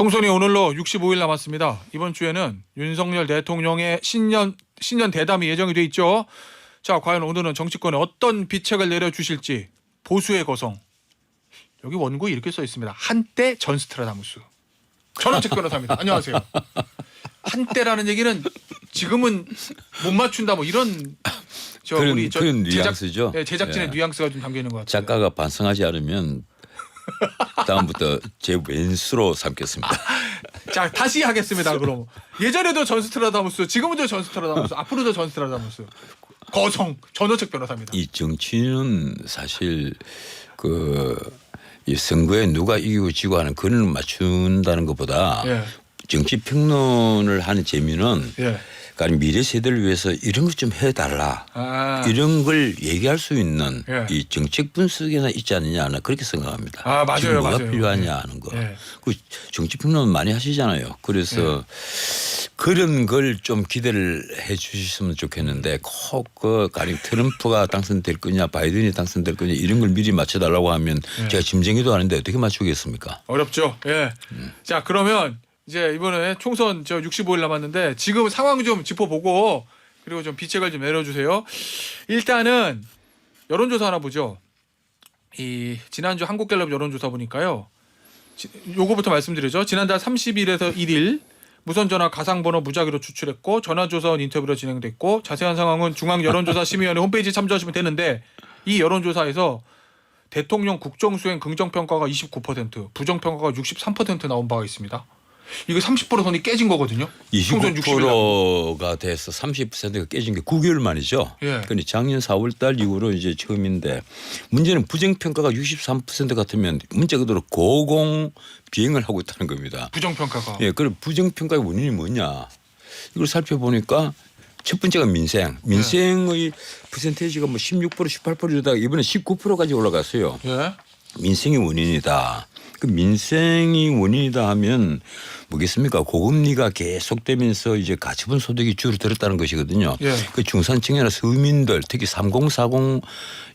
총선이 오늘로 65일 남았습니다. 이번 주에는 윤석열 대통령의 신년 대담이 예정이 돼 있죠. 자, 과연 오늘은 정치권에 어떤 비책을 내려주실지. 보수의 거성. 여기 원고에 이렇게 써 있습니다. 한때 전스트라다무스. 전원책 변호사입니다. 안녕하세요. 한때라는 얘기는 지금은 못 맞춘다 뭐 이런 그런 뉘앙스죠. 제작진의 예. 뉘앙스가 좀 담겨 있는 것 같아요. 작가가 반성하지 않으면 다음부터 제 왼수로 삼겠습니다. 자, 다시 하겠습니다. 그럼 예전에도 전스트라다무스, 지금도 전스트라다무스, 앞으로도 전스트라다무스. 거성 전원책 변호사입니다. 이 정치는 사실 이 선거에 누가 이기고 지고 하는 그걸 맞춘다는 것보다 예. 정치 평론을 하는 재미는 예. 그러니까 미래 세대를 위해서 이런 것 좀 해달라. 이런 걸 얘기할 수 있는 예. 이 정책 분석에나 있지 않느냐 하나 그렇게 생각합니다. 아, 맞아요, 지금 뭐가 맞아요. 필요하냐 하는 거. 예. 그 정치 평론 많이 하시잖아요. 그래서 그런 걸 좀 기대를 해 주셨으면 좋겠는데 꼭 가령 트럼프가 당선될 거냐 바이든이 당선될 거냐 이런 걸 미리 맞춰달라고 하면 제가 짐쟁이도 아닌데 어떻게 맞추겠습니까? 어렵죠. 예. 자, 그러면 이제 이번에 총선 65일 남았는데 지금 상황 좀 짚어보고 그리고 좀 비책을 좀 내려주세요. 일단은 여론조사 하나 보죠. 이 지난주 한국갤럽 여론조사 보니까요. 요거부터 말씀드리죠. 지난달 30일에서 1일 무선전화 가상번호 무작위로 추출했고 전화조사원 인터뷰로 진행됐고 자세한 상황은 중앙여론조사심의위원회 홈페이지에 참조하시면 되는데 이 여론조사에서 대통령 국정수행 긍정평가가 29%, 부정평가가 63% 나온 바가 있습니다. 이거 30% 선이 깨진 거거든요. 29%가 돼서 30%가 깨진 게 9개월 만이죠. 예. 그러니 작년 4월 달 이후로 이제 처음인데 문제는 부정평가가 63% 같으면 문자 그대로 고공 비행을 하고 있다는 겁니다. 부정평가가. 예, 그럼 부정평가의 원인이 뭐냐? 이걸 살펴보니까 첫 번째가 민생의 퍼센테이지가 뭐 16% 18%다 이번에 19%까지 올라갔어요. 예. 민생이 원인이다. 그 민생이 원인이다 하면 뭐겠습니까? 고금리가 계속되면서 이제 가처분 소득이 줄어들었다는 것이거든요. 예. 그 중산층이나 서민들 특히 3040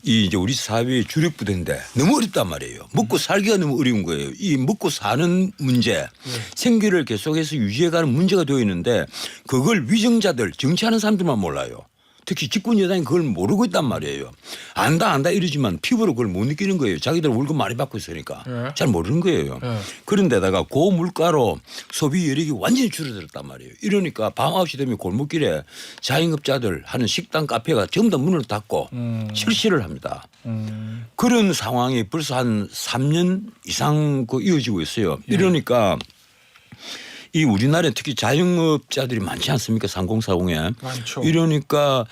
이 이제 우리 사회의 주력 부대인데 너무 어렵단 말이에요. 먹고 살기가 너무 어려운 거예요. 이 먹고 사는 문제, 생계를 계속해서 유지해가는 문제가 되어 있는데 그걸 위정자들 정치하는 사람들만 몰라요. 특히 집권 여당이 그걸 모르고 있단 말이에요. 안다 이러지만 피부로 그걸 못 느끼는 거예요. 자기들 월급 많이 받고 있으니까. 예. 잘 모르는 거예요. 예. 그런데다가 고물가로 소비 여력이 완전히 줄어들었단 말이에요. 이러니까 밤 9시 되면 골목길에 자영업자들 하는 식당 카페가 전부 다 문을 닫고 실시를 합니다. 그런 상황이 벌써 한 3년 이상 이어지고 있어요. 이러니까 이 우리나라에 특히 자영업자들이 많지 않습니까? 3040에. 많죠. 이러니까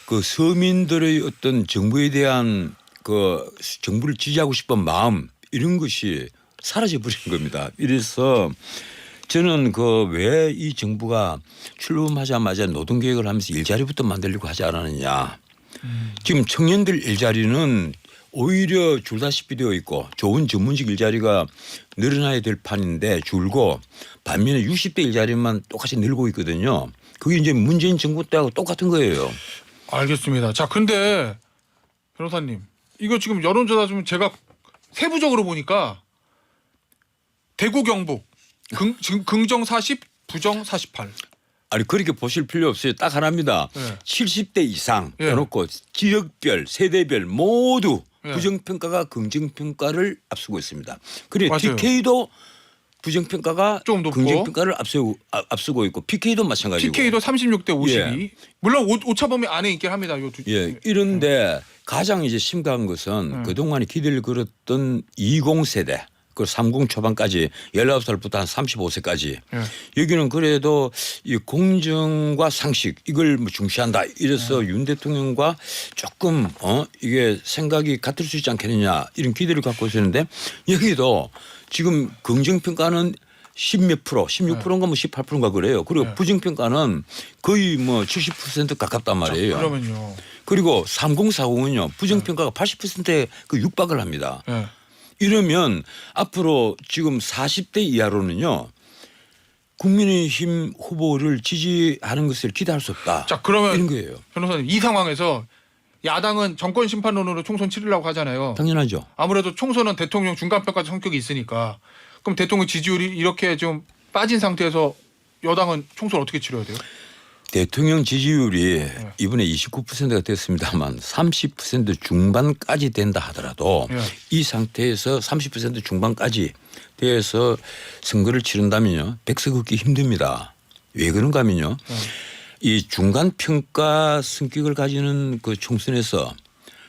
그 서민들의 어떤 정부에 대한 그 정부를 지지하고 싶은 마음 이런 것이 사라져 버린 겁니다. 이래서 저는 왜 이 정부가 출범하자마자 노동개혁을 하면서 일자리부터 만들려고 하지 않았느냐. 지금 청년들 일자리는 오히려 줄다시피 되어 있고 좋은 전문직 일자리가 늘어나야 될 판인데 줄고 반면에 60대 일자리만 똑같이 늘고 있거든요. 그게 이제 문재인 정부 때하고 똑같은 거예요. 알겠습니다. 자, 근데 변호사님 이거 지금 여론조사 좀 제가 세부적으로 보니까 대구 경북 긍정 40 부정 48. 아니 그렇게 보실 필요 없어요. 딱 하나입니다. 예. 70대 이상 예. 해놓고 지역별 세대별 모두 예. 부정평가가 긍정평가를 앞서고 있습니다. 그래 맞아요. TK도 부정평가가 좀 높고. 긍정평가를 앞서고 있고 PK도 마찬가지고. PK도 36대 52. 예. 물론 오차범위 안에 있긴 합니다. 예, 이런데 가장 이제 심각한 것은 그동안에 기대를 걸었던 20세대 그 30 초반까지 19살부터 한 35세까지 여기는 그래도 이 공정과 상식 이걸 뭐 중시한다. 이래서 윤 대통령과 조금 이게 생각이 같을 수 있지 않겠느냐 이런 기대를 갖고 있었는데 여기도 지금 긍정평가는 10몇 프로, 16%인가 뭐 18%인가 그래요. 그리고 부정평가는 거의 뭐 70% 가깝단 말이에요. 그러면요. 그리고 3040은요 부정평가가 80%에 육박을 합니다. 예. 이러면 앞으로 지금 40대 이하로는요. 국민의힘 후보를 지지하는 것을 기대할 수 없다. 자, 그러면 이런 거예요. 변호사님 이 상황에서 야당은 정권 심판론으로 총선 치르려고 하잖아요. 당연하죠. 아무래도 총선은 대통령 중간평가 성격이 있으니까 그럼 대통령 지지율이 이렇게 좀 빠진 상태에서 여당은 총선 어떻게 치러야 돼요? 대통령 지지율이 이번에 29%가 됐습니다만 30% 중반까지 된다 하더라도 이 상태에서 30% 중반까지 돼서 선거를 치른다면요. 백석 얻기 힘듭니다. 왜 그런가 하면요. 이 중간 평가 성격을 가지는 그 총선에서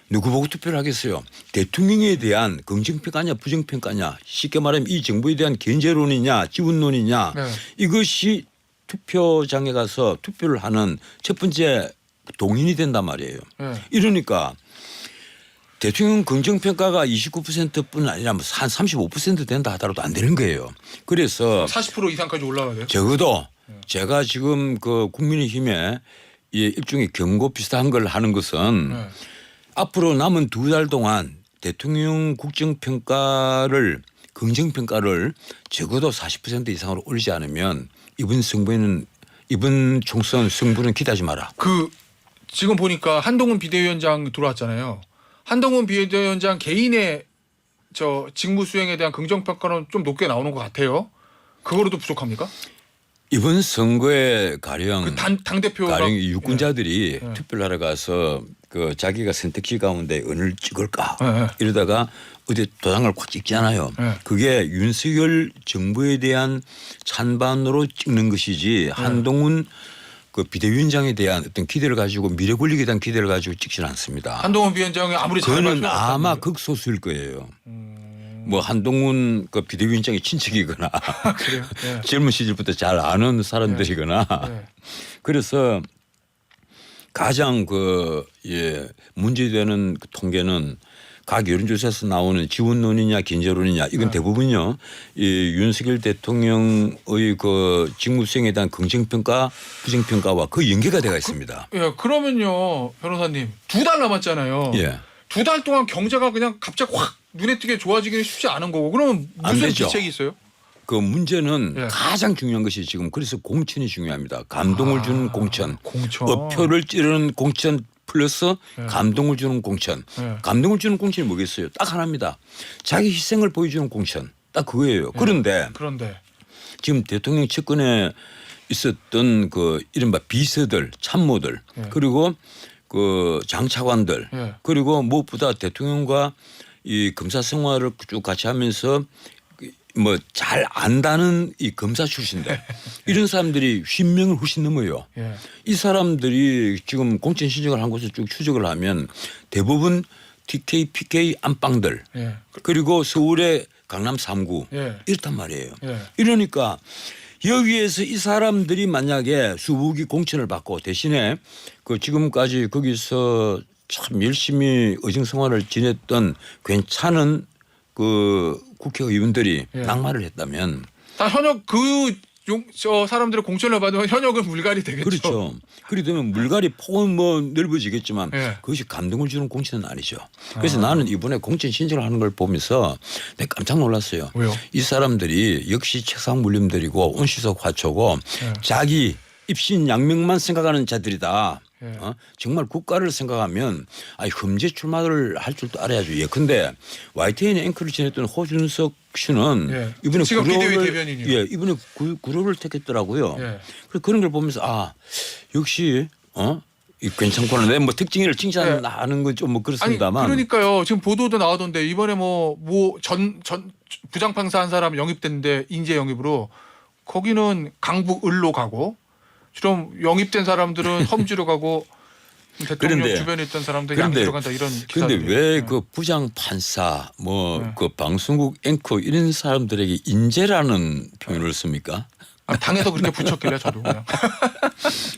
누구 보고 투표를 하겠어요. 대통령에 대한 긍정평가냐 부정평가냐 쉽게 말하면 이 정부에 대한 견제론이냐 지원론이냐 이것이 투표장에 가서 투표를 하는 첫 번째 동인이 된단 말이에요. 이러니까 대통령 긍정평가가 29%뿐 아니라 한 35% 된다 하더라도 안 되는 거예요. 그래서 40% 이상까지 올라가야 돼요? 적어도 제가 지금 그 국민의힘에 일종의 경고 비슷한 걸 하는 것은 앞으로 남은 2달 동안 대통령 국정평가를 긍정평가를 적어도 40% 이상으로 올리지 않으면 이번 총선 승부는 기대하지 마라. 그 지금 보니까 한동훈 비대위원장 들어왔잖아요. 한동훈 비대위원장 개인의 저 직무 수행에 대한 긍정평가는 좀 높게 나오는 것 같아요. 그거로도 부족합니까? 이번 선거에 가령 그 당 대표가 가령 유권자들이 투표를 하러 가서 그 자기가 선택지 가운데 어느 찍을까 이러다가 어디 도장을 꽉 찍잖아요. 그게 윤석열 정부에 대한 찬반으로 찍는 것이지 한동훈 그 비대위원장에 대한 어떤 기대를 가지고 미래 권력에 대한 기대를 가지고 찍지는 않습니다. 한동훈 비대위원장이 아무리 저는 아마 극소수일 거예요. 뭐 한동훈 그 비대위원장의 친척이거나 그래요? 젊은 시절부터 잘 아는 사람들이거나 그래서 가장 문제되는 그 통계는 각 여론조사에서 나오는 지원론이냐 견제론이냐 이건 대부분요 이 윤석열 대통령의 그 직무수행에 대한 긍정평가 부정평가와 그 연계가 되어 있습니다. 그러면요 변호사님 2달 남았잖아요. 2달 동안 경제가 그냥 갑자기 확 눈에 띄게 좋아지기는 쉽지 않은 거고 그러면 무슨 대책이 있어요? 그 문제는 가장 중요한 것이 지금 그래서 공천이 중요합니다. 감동을 주는 공천. 어표를 찌르는 공천 플러스 감동을 주는 공천. 감동을 주는 공천이 뭐겠어요? 딱 하나입니다. 자기 희생을 보여주는 공천. 딱 그거예요. 그런데 지금 대통령 측근에 있었던 그 이른바 비서들 참모들 그리고 그 장차관들 그리고 무엇보다 대통령과 이 검사 생활을 쭉 같이 하면서 뭐 잘 안다는 이 검사 출신들 이런 사람들이 10명을 훨씬 넘어요. 이 사람들이 지금 공천 신청을 한 곳을 쭉 추적을 하면 대부분 TK, PK 안방들 그리고 서울의 강남 3구 이렇단 말이에요. 이러니까 여기에서 이 사람들이 만약에 수북이 공천을 받고 대신에 그 지금까지 거기서 참 열심히 의정 생활을 지냈던 괜찮은 그 국회의원들이 낙마를 했다면 다 현역 저 사람들의 공천을 받으면 현역은 물갈이 되겠죠. 그렇죠. 그렇게 되면 물갈이 폭은 뭐 넓어지겠지만 그것이 감동을 주는 공천은 아니죠. 그래서 나는 이번에 공천 신청을 하는 걸 보면서 내가 깜짝 놀랐어요. 왜요? 이 사람들이 역시 책상 물림들이고 온실속 화초고 자기 입신 양명만 생각하는 자들이다. 정말 국가를 생각하면 흠재 출마를 할 줄도 알아야죠. 예컨대 YTN 앵커를 지냈던 호준석 씨는 이번에 지금 비대위 대변인이요. 이번에 구로를 택했더라고요. 그래서 그런 걸 보면서 역시 괜찮구나. 내 뭐 특징을 칭찬하는 건 좀 뭐 그렇습니다만. 아니 그러니까요. 지금 보도도 나오던데 이번에 전 부장판사 한 사람 영입됐는데 인재 영입으로 거기는 강북 을로 가고. 좀 영입된 사람들은 험지로 가고 대통령 주변에 있던 사람들 양지로 간다 이런 기사들. 그런데 왜 그 부장 판사 그 방송국 앵커 이런 사람들에게 인재라는 표현을 씁니까? 당에서 그렇게 붙였길래 저도 그냥.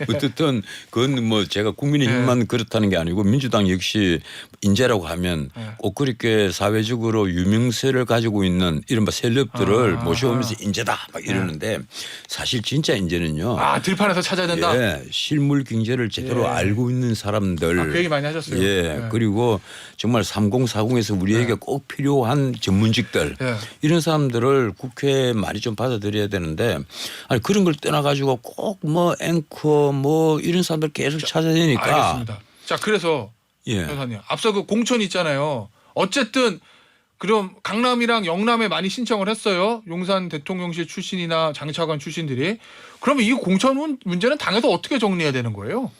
어쨌든 그건 뭐 제가 국민의힘만 그렇다는 게 아니고 민주당 역시 인재라고 하면 꼭 그렇게 사회적으로 유명세를 가지고 있는 이른바 셀럽들을 모셔오면서 인재다 막 이러는데 사실 진짜 인재는요. 들판에서 찾아야 된다. 실물 경제를 제대로 알고 있는 사람들. 그 얘기 많이 하셨어요. 그리고 정말 3040에서 우리에게 꼭 필요한 전문직들 이런 사람들을 국회에 많이 좀 받아들여야 되는데 아니 그런 걸 떠나가지고 꼭 뭐 앵커 뭐 이런 사람들 계속 찾아야 되니까. 알겠습니다. 자 그래서 변호사님 앞서 그 공천 있잖아요. 어쨌든 그럼 강남이랑 영남에 많이 신청을 했어요. 용산 대통령실 출신이나 장차관 출신들이. 그러면 이 공천 문제는 당에서 어떻게 정리해야 되는 거예요?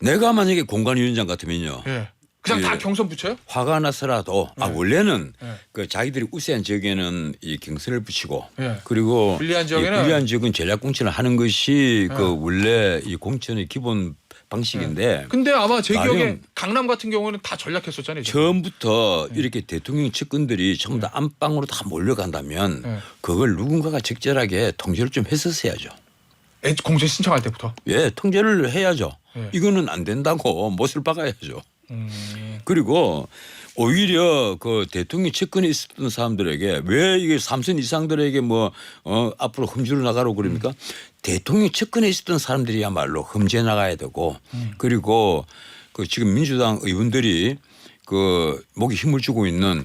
내가 만약에 공관위원장 같으면요. 예. 그냥 예. 다 경선 붙여요? 화가 나서라도 네. 원래는 네. 그 자기들이 우세한 지역에는 이 경선을 붙이고 네. 그리고 불리한 지역에는 불리한 지역은 전략 공천을 하는 것이 네. 그 원래 이 공천의 기본 방식인데 근데 아마 제 가령 기억에 강남 같은 경우는 다 전략했었잖아요. 처음부터 이렇게 대통령 측근들이 전부 다 안방으로 다 몰려간다면 네. 그걸 누군가가 적절하게 통제를 좀 했었어야죠. 공천 신청할 때부터. 예, 통제를 해야죠. 네. 이거는 안 된다고 못을 박아야죠. 음. 그리고 오히려 그 대통령 측근에 있었던 사람들에게 왜 이게 삼선 이상들에게 뭐 앞으로 흠주로 나가라고 그럽니까? 대통령 측근에 있었던 사람들이야말로 흠지해 나가야 되고 그리고 그 지금 민주당 의원들이 그 목에 힘을 주고 있는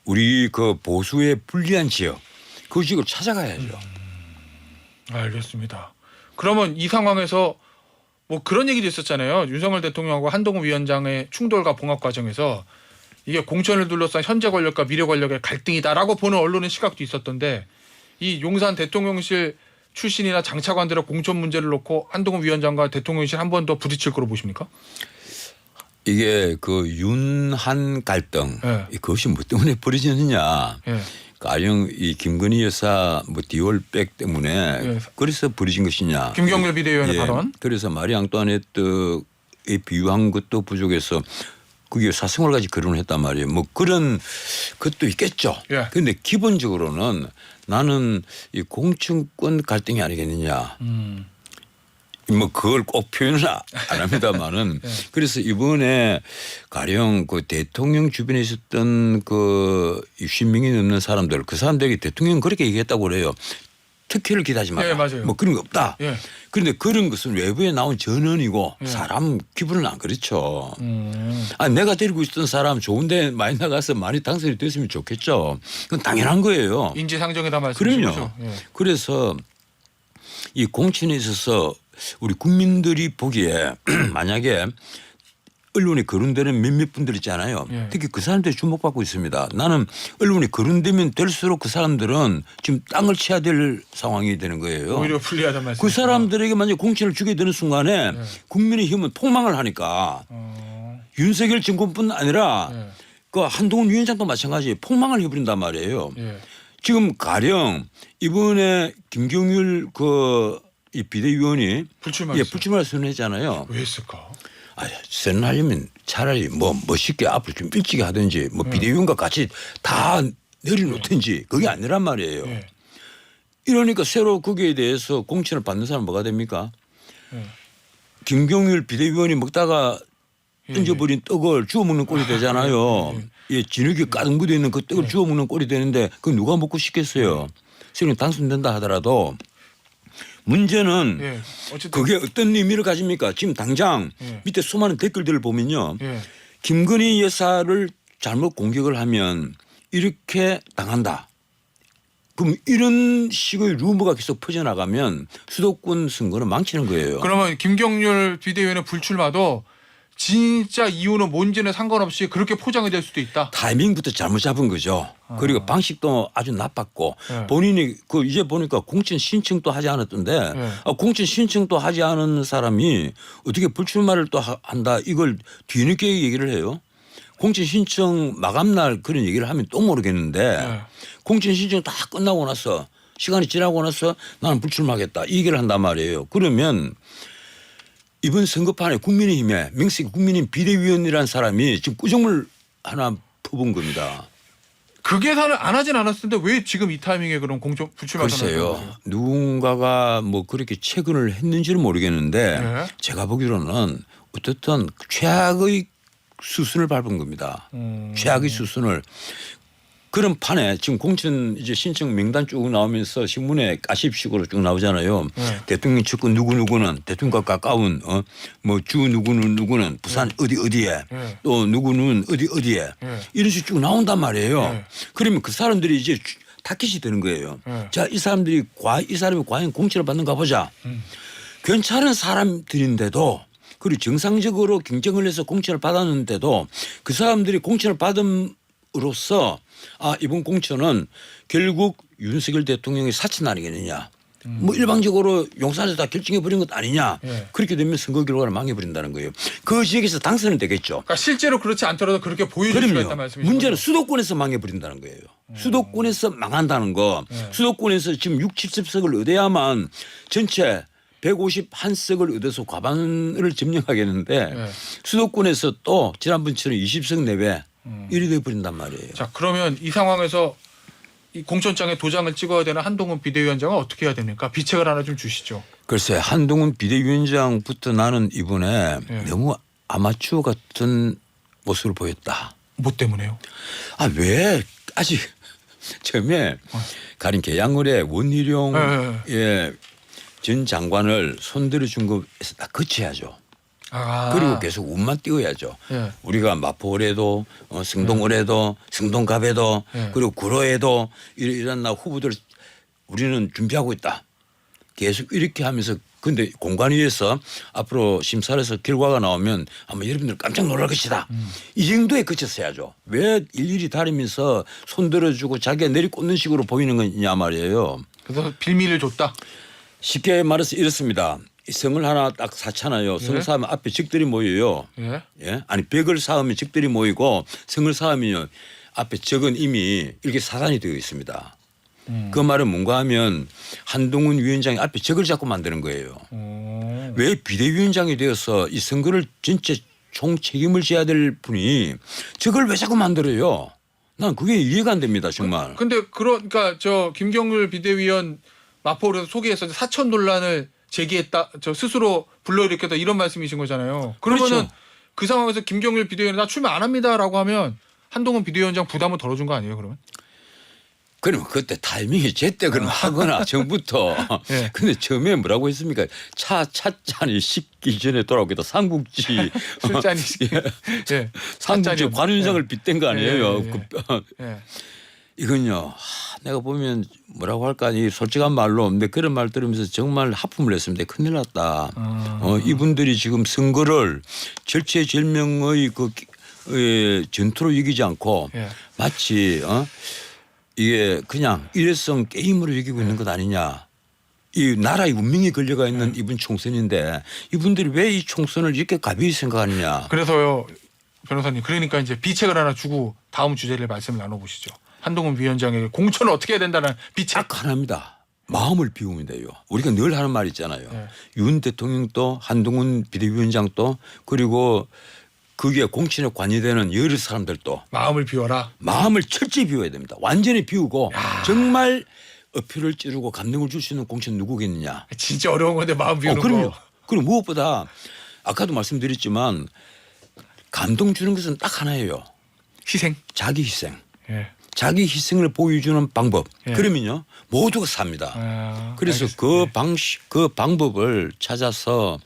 우리 그 보수의 불리한 지역 그 지역을 찾아가야죠. 알겠습니다. 그러면 이 상황에서 뭐 그런 얘기도 있었잖아요. 윤석열 대통령하고 한동훈 위원장의 충돌과 봉합 과정에서 이게 공천을 둘러싼 현재 권력과 미래 권력의 갈등이다라고 보는 언론의 시각도 있었던데 이 용산 대통령실 출신이나 장차관들의 공천 문제를 놓고 한동훈 위원장과 대통령실 한 번 더 부딪힐 거로 보십니까? 이게 그 윤한 갈등 네. 그것이 뭐 때문에 벌어지느냐. 예. 가령 이 김건희 여사 뭐 디올백 때문에 예. 그래서 벌어진 것이냐. 김경률 비대위원의 예. 발언. 그래서 마리 앙뚜아네트에 비유한 것도 부족해서 그게 사생활 가지 결혼을 했단 말이에요. 뭐 그런 것도 있겠죠. 그런데 예. 기본적으로는 나는 이 공천권 갈등이 아니겠느냐. 뭐 그걸 꼭 표현은 안 합니다만은 예. 그래서 이번에 가령 그 대통령 주변에 있었던 그 60명이 넘는 사람들 그 사람들에게 대통령은 그렇게 얘기했다고 그래요. 특혜를 기대하지 마라. 예, 맞아요. 뭐 그런 거 없다. 예. 그런데 그런 것은 외부에 나온 전언이고 예. 사람 기분은 안 그렇죠. 내가 데리고 있었던 사람 좋은데 많이 나가서 많이 당선이 됐으면 좋겠죠. 그건 당연한 거예요. 인지상정에다 말씀하신 그럼요. 거죠. 예. 그래서 이 공천에 있어서 우리 국민들이 보기에 만약에 언론에 거론되는 몇몇 분들 있잖아요. 예. 특히 그 사람들이 주목받고 있습니다. 나는 언론에 거론되면 될수록 그 사람들은 지금 땅을 쳐야 될 상황이 되는 거예요. 오히려 불리하단 말씀. 그 사람들에게 만약 공천을 주게 되는 순간에 국민의힘은 폭망을 하니까 윤석열 정권뿐 아니라 예. 그 한동훈 위원장도 마찬가지 폭망을 해버린단 말이에요. 예. 지금 가령 이번에 김경률 이 비대위원이 불출마했어요. 불출마를 선언했잖아요. 왜 했을까? 선언하려면 차라리 뭐 멋있게 앞으로 좀 일찍 하든지 뭐 비대위원과 같이 다 내려놓든지 그게 아니란 말이에요. 예. 이러니까 새로 거기에 대해서 공천을 받는 사람은 뭐가 됩니까? 예. 김경률 비대위원이 먹다가 던져버린 떡을 주워 먹는 꼴이 되잖아요. 예, 진흙이 가득 묻어 있는 그 떡을 주워 먹는 꼴이 되는데 그 누가 먹고 싶겠어요. 새로 당선된다 하더라도 문제는 예. 어쨌든 그게 어떤 의미를 가집니까? 지금 당장 예. 밑에 수많은 댓글들을 보면요. 예. 김건희 여사를 잘못 공격을 하면 이렇게 당한다. 그럼 이런 식의 루머가 계속 퍼져나가면 수도권 선거는 망치는 거예요. 그러면 김경률 비대위원의 불출마도 진짜 이유는 뭔지는 상관없이 그렇게 포장이 될 수도 있다. 타이밍부터 잘못 잡은 거죠. 그리고 방식도 아주 나빴고 네. 본인이 이제 보니까 공천 신청도 하지 않았던데 네. 공천 신청도 하지 않은 사람이 어떻게 불출마를 또 한다 이걸 뒤늦게 얘기를 해요. 공천 신청 마감날 그런 얘기를 하면 또 모르겠는데 네. 공천 신청 다 끝나고 나서 시간이 지나고 나서 나는 불출마하겠다 이 얘기를 한단 말이에요. 그러면 이번 선거판에 국민의힘에 명식 국민의힘 비대위원이라는 사람이 지금 꾸정물 하나 퍼본 겁니다. 그 계산을 안 하진 않았을 텐데 왜 지금 이 타이밍에 그런 공천 불출마 글쎄요. 누군가가 뭐 그렇게 체근을 했는지는 모르겠는데 네. 제가 보기로는 어떻든 최악의 수순을 밟은 겁니다. 최악의 수순을. 그런 판에 지금 공천 이제 신청 명단 쭉 나오면서 신문에 가십식으로 쭉 나오잖아요. 대통령 측근 누구누구는 대통령과 가까운 뭐 주 누구는 부산 어디에 또 누구는 어디에 이런 식으로 쭉 나온단 말이에요. 그러면 그 사람들이 이제 타깃이 되는 거예요. 자, 이 사람이 과연 공천을 받는가 보자. 괜찮은 사람들인데도 그리고 정상적으로 경쟁을 해서 공천을 받았는데도 그 사람들이 공천을 받은 것으로서 이번 공천은 결국 윤석열 대통령의 사친 아니겠느냐. 뭐 일방적으로 용산에서 다 결정해 버린 것 아니냐. 예. 그렇게 되면 선거 결과를 망해버린다는 거예요. 그 지역에서 당선은 되겠죠. 그러니까 실제로 그렇지 않더라도 그렇게 보여줄 수가 있다는 말씀이죠. 문제는 수도권에서 망해버린다는 거예요. 수도권에서 망한다는 거. 수도권에서 지금 60, 70석을 얻어야만 전체 151석을 얻어서 과반을 점령하겠는데 수도권에서 또 지난번처럼 20석 내외 이리 돼버린단 말이에요. 자, 그러면 이 상황에서 이 공천장에 도장을 찍어야 되는 한동훈 비대위원장은 어떻게 해야 됩니까? 비책을 하나 좀 주시죠. 글쎄 한동훈 비대위원장부터 나는 이번에 너무 아마추어 같은 모습을 보였다. 뭐 때문에요? 왜 아직 처음에 가린 개양을에 원희룡 전 장관을 손들어 준 거에서 다 거쳐야죠. 그리고 계속 운만 띄워야죠. 예. 우리가 마포을에도 성동을에도 성동갑에도 그리고 구로에도 이런 나 후보들 우리는 준비하고 있다. 계속 이렇게 하면서 근데 공관위에서 앞으로 심사를 해서 결과가 나오면 아마 여러분들 깜짝 놀랄 것이다. 이 정도에 그쳤어야죠. 왜 일일이 다니면서 손들어주고 자기가 내리꽂는 식으로 보이는 거냐 말이에요. 그래서 빌미를 줬다. 쉽게 말해서 이렇습니다. 성을 하나 딱 쌓잖아요. 성 쌓으면 앞에 적들이 모여요. 예? 아니 벽을 쌓으면 적들이 모이고 성을 쌓으면 앞에 적은 이미 이렇게 사단이 되어 있습니다. 그 말은 뭔가 하면 한동훈 위원장이 앞에 적을 잡고 만드는 거예요. 왜 비대위원장이 되어서 이 선거를 전체 총 책임을 져야 될 분이 적을 왜 자꾸 만들어요? 난 그게 이해가 안 됩니다 정말. 근데 그러니까 저 김경률 비대위원 마포를 소개해서 사천 논란을 제기했다. 저 스스로 불러일으켰다 이런 말씀이신 거잖아요. 그러면은 그렇죠. 그 상황에서 김경률 비대위원 나 출마 안 합니다라고 하면 한동훈 비대위원장 부담을 덜어준 거 아니에요 그러면? 그러면 그때 타이밍이 제때 그럼 하거나 전부터. 예. 근데 처음에 뭐라고 했습니까? 찻잔이 식기 전에 돌아오겠다. 삼국지. 술잔이 예. 삼국지 관윤상을 빗댄 거 아니에요. 예. 이건요. 내가 보면 뭐라고 할까 이 솔직한 말로 근데 그런 말 들으면서 정말 하품을 했습니다. 큰일 났다. 이분들이 지금 선거를 절체절명의 전투로 이기지 않고 마치 이게 그냥 일회성 게임으로 이기고 있는 것 아니냐. 이 나라의 운명이 걸려가 있는 이번 총선인데 이분들이 왜 이 총선을 이렇게 가벼이 생각하느냐. 그래서요 변호사님 그러니까 이제 비책을 하나 주고 다음 주제를 말씀을 나눠보시죠. 한동훈 위원장의 공천을 어떻게 해야 된다는 비책. 딱 하나입니다. 마음을 비우면 돼요. 우리가 늘 하는 말 있잖아요. 윤 대통령도 한동훈 비대위원장도 그리고 거기에 공천에 관여되는 여러 사람들도 마음을 비워라. 마음을 철저히 비워야 됩니다. 완전히 비우고 정말 어필을 찌르고 감동을 줄 수 있는 공천 누구겠느냐. 진짜 어려운 건데 마음 비우는 그럼요. 거. 그리고 무엇보다 아까도 말씀드렸지만 감동 주는 것은 딱 하나예요. 희생. 자기 희생. 예. 자기 희생을 보여주는 방법. 예. 그러면요 모두가 삽니다. 그래서 그 방법을 찾아서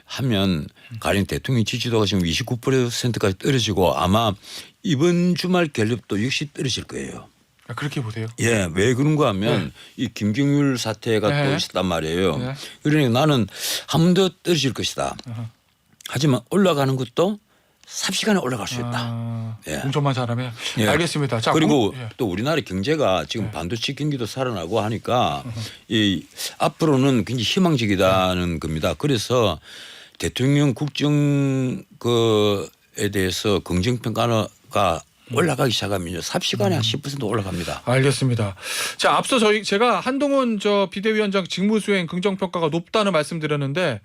하면 가령 대통령 지지도가 지금 29%까지 떨어지고 아마 이번 주말 갤럽도 역시 떨어질 거예요. 그렇게 보세요. 예, 왜 그런가 하면 이 김경률 사태가 또 있었단 말이에요. 그러니까 나는 한 번 더 떨어질 것이다. 하지만 올라가는 것도 삽시간에 올라갈 수 있다. 공천만 잘하면. 예. 알겠습니다. 자, 그리고 또 우리나라 경제가 지금 반도체 경기도 살아나고 하니까 이 앞으로는 굉장히 희망적이다는 겁니다. 그래서 대통령 국정 그에 대해서 긍정평가가 올라가기 시작하면요. 삽시간에 한 10% 올라갑니다. 알겠습니다. 자, 앞서 제가 한동훈 비대위원장 직무수행 긍정평가가 높다는 말씀드렸는데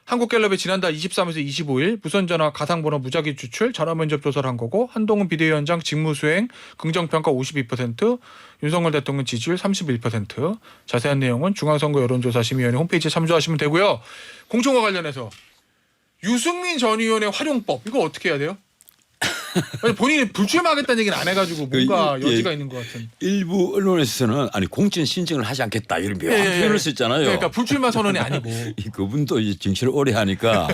한국갤럽의 지난달 23에서 25일 무선전화 가상번호 무작위 추출 전화면접 조사를 한 거고 한동훈 비대위원장 직무수행 긍정평가 52% 윤석열 대통령 지지율 31% 자세한 내용은 중앙선거 여론조사심의위원회 홈페이지에 참조하시면 되고요. 공천과 관련해서 유승민 전 의원의 활용법 이거 어떻게 해야 돼요? 아니, 본인이 불출마하겠다는 얘기는 안 해가지고 뭔가 여지가 있는 것 같은. 일부 언론에서는 아니 공천 신청을 하지 않겠다 이런 묘한 표현을 썼잖아요. 그러니까 불출마 선언이 아니고. 그분도 이제 정치를 오래 하니까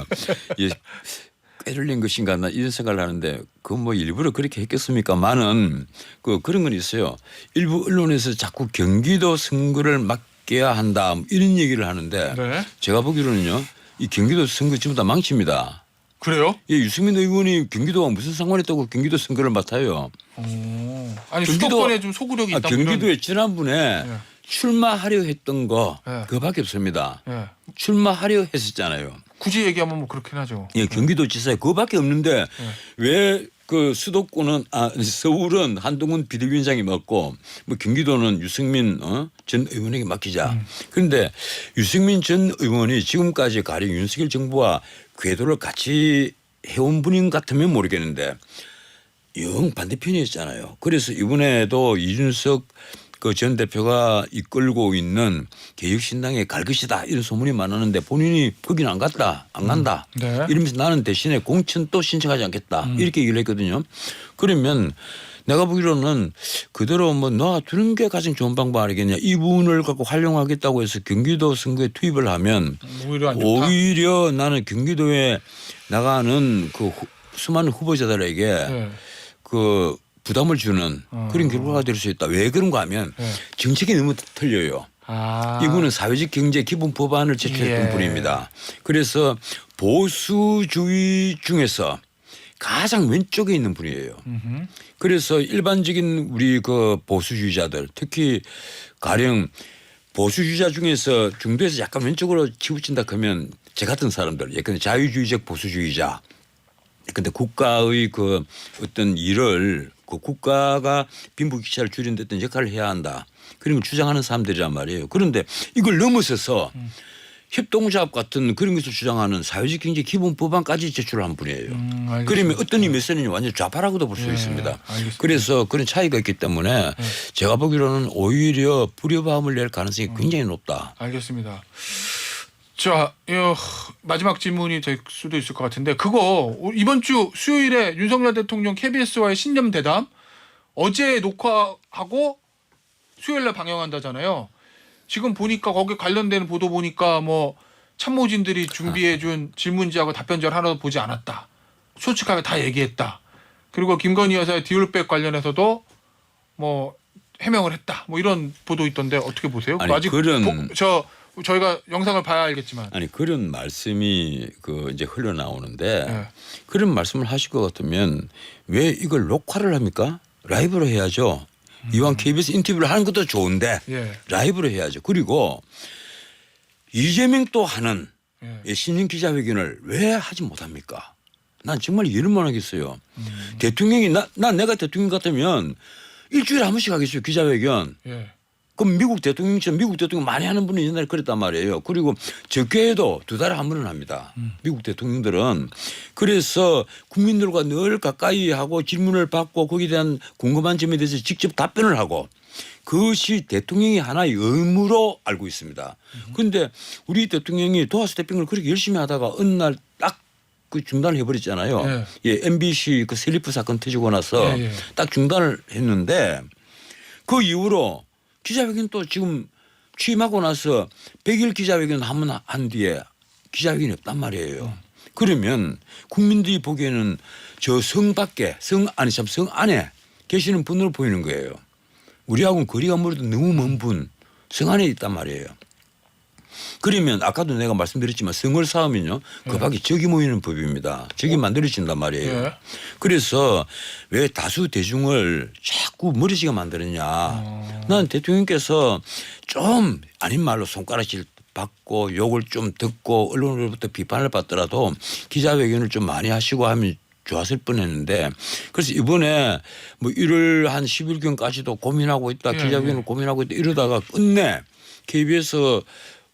꿰뚫린 것인가 나 이런 생각을 하는데 그 뭐 일부러 그렇게 했겠습니까만은 그런 건 있어요. 일부 언론에서 자꾸 경기도 선거를 맡겨야 한다 이런 얘기를 하는데 제가 보기로는요 이 경기도 선거 전부 다 망칩니다. 그래요? 예, 유승민 의원이 경기도와 무슨 상관이 있다고 경기도 선거를 맡아요. 아니 경기도- 수도권에 좀 소구력이 있다. 뭐 이런- 경기도에 지난번에 예. 출마하려 했던 거 예. 그거밖에 없습니다. 예. 출마하려 했었잖아요. 굳이 얘기하면 뭐 그렇긴 하죠. 예, 경기도지사에 그거밖에 없는데 왜 그 수도권은 서울은 한동훈 비대위원장이 맡고 뭐 경기도는 유승민 전 의원에게 맡기자. 그런데 유승민 전 의원이 지금까지 가령 윤석열 정부와 궤도를 같이 해온 분인 같으면 모르겠는데 영 반대편이었잖아요. 그래서 이번에도 이준석 그 전 대표가 이끌고 있는 개혁신당에 갈 것이다 이런 소문이 많았는데 본인이 거기는 안 갔다 안 간다 네. 이러면서 나는 대신에 공천도 신청하지 않겠다 이렇게 얘기를 했거든요. 그러면 내가 보기로는 그대로 뭐 놔두는 게 가장 좋은 방법 아니겠냐. 이 부분을 갖고 활용하겠다고 해서 경기도 선거에 투입을 하면 오히려 안 좋다. 오히려 나는 경기도에 나가는 그 수많은 후보자들에게 네. 그 부담을 주는 그런 결과가 될 수 있다. 왜 그런가 하면 네. 정책이 너무 틀려요. 아. 이분은 사회적 경제 기본 법안을 제출했던 예. 분입니다. 그래서 보수주의 중에서 가장 왼쪽에 있는 분이에요. 그래서 일반적인 우리 그 보수주의자들 특히 가령 보수주의자 중에서 중도에서 약간 왼쪽으로 치우친다 하면 제 같은 사람들 예컨대 자유주의적 보수주의자 근데 국가의 그 어떤 일을 그 국가가 빈부격차를 줄이는 데 어떤 역할을 해야 한다. 그런 걸 주장하는 사람들이란 말이에요. 그런데 이걸 넘어서서 협동조합 같은 그런 것을 주장하는 사회적 경제 기본 법안까지 제출한 분이에요. 알겠습니다. 그러면 어떤 의미에서는 완전 좌파라고도 볼 수 있습니다. 알겠습니다. 그래서 그런 차이가 있기 때문에 제가 보기로는 오히려 불협화음을 낼 가능성이 굉장히 높다. 알겠습니다. 자, 마지막 질문이 될 수도 있을 것 같은데 그거 이번 주 수요일에 윤석열 대통령 KBS와의 신년 대담 어제 녹화하고 수요일날 방영한다잖아요. 지금 보니까 거기 관련되는 보도 보니까 뭐 참모진들이 준비해준 질문지하고 답변지를 하나도 보지 않았다. 솔직하게 다 얘기했다. 그리고 김건희 여사의 디올백 관련해서도 뭐 해명을 했다. 뭐 이런 보도 있던데 어떻게 보세요? 아니, 아직 그런- 저희가 영상을 봐야 알겠지만. 아니 그런 말씀이 그 이제 흘러나오는데 네. 그런 말씀을 하실 것 같으면 왜 이걸 녹화를 합니까? 라이브로 해야죠. 이왕 KBS 인터뷰를 하는 것도 좋은데 예. 라이브로 해야죠. 그리고 이재명 또 하는 예. 신년 기자회견을 왜 하지 못합니까? 난 정말 이해를 못 하겠어요. 대통령이 내가 대통령 같으면 일주일에 한 번씩 하겠어요. 기자회견. 예. 그럼 미국 대통령처럼 미국 대통령 많이 하는 분이 옛날에 그랬단 말이에요. 그리고 적게 해도 2달에 한 번은 합니다. 미국 대통령들은. 그래서 국민들과 늘 가까이 하고 질문을 받고 거기에 대한 궁금한 점에 대해서 직접 답변을 하고 그것이 대통령이 하나의 의무로 알고 있습니다. 그런데 우리 대통령이 도하스 태평을 그렇게 열심히 하다가 어느 날 딱 그 중단을 해버렸잖아요. 예, MBC 그 셀리프 사건 터지고 나서 예, 예. 딱 중단을 했는데 그 이후로 기자회견 또 지금 취임하고 나서 100일 기자회견 한번 한 뒤에 기자회견이 없단 말이에요. 그러면 국민들이 보기에는 저 성 밖에 성 안에 계시는 분으로 보이는 거예요. 우리하고는 거리가 멀어도 너무 먼 분 성 안에 있단 말이에요. 그러면 아까도 내가 말씀드렸지만 성을 쌓으면요. 그 밖에 적이 모이는 법입니다. 적이 만들어진단 말이에요. 예. 그래서 왜 다수 대중을 자꾸 머리지게 만들었냐. 난 대통령께서 좀 아닌 말로 손가락질 받고 욕을 좀 듣고 언론으로부터 비판을 받더라도 기자회견을 좀 많이 하시고 하면 좋았을 뻔했는데 그래서 이번에 뭐 1월 한 10일경까지도 고민하고 있다. 예, 기자회견을 예. 고민하고 있다. 이러다가 끝내 KBS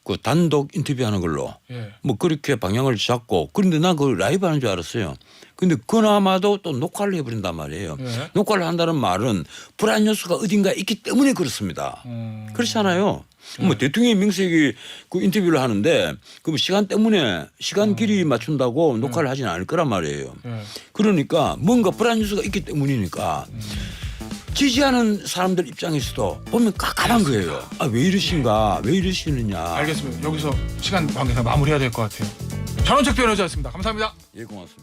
그 단독 인터뷰하는 걸로 예. 뭐 그렇게 방향을 잡고 그런데 난 그걸 라이브 하는 줄 알았어요. 근데 그나마도 또 녹화를 해버린단 말이에요. 예. 녹화를 한다는 말은 불안 요소가 어딘가에 있기 때문에 그렇습니다. 그렇잖아요. 뭐 대통령의 명색이 그 인터뷰를 하는데 그 시간 때문에 시간 길이 맞춘다고 녹화를 하진 않을 거란 말이에요. 예. 그러니까 뭔가 불안 요소가 있기 때문이니까 지지하는 사람들 입장에서도 보면 깝깝한 거예요. 아, 왜 이러신가? 왜 이러시느냐? 알겠습니다. 여기서 시간 관계상 마무리해야 될 것 같아요. 전원책 변호자였습니다. 감사합니다. 예, 고맙습니다.